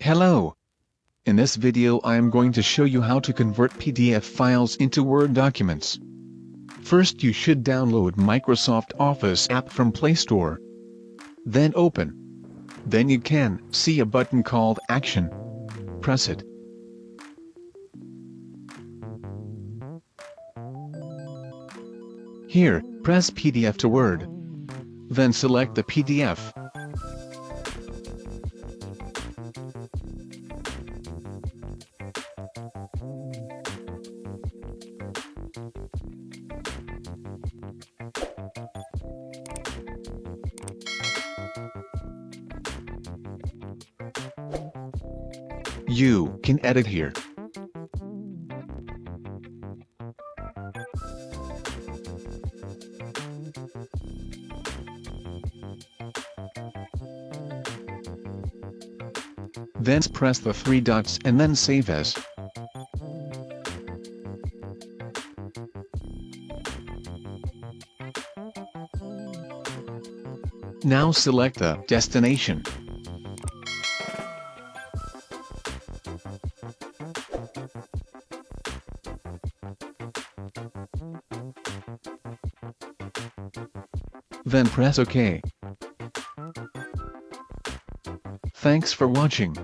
Hello! In this video I am going to show you how to convert PDF files into Word documents. First you should download Microsoft Office app from Play Store. Then open. Then you can see a button called Action. Press it. Here, press PDF to Word. Then select the PDF. You can edit here. Then press the three dots and then Save As. Now select the destination. Then press OK. Thanks for watching.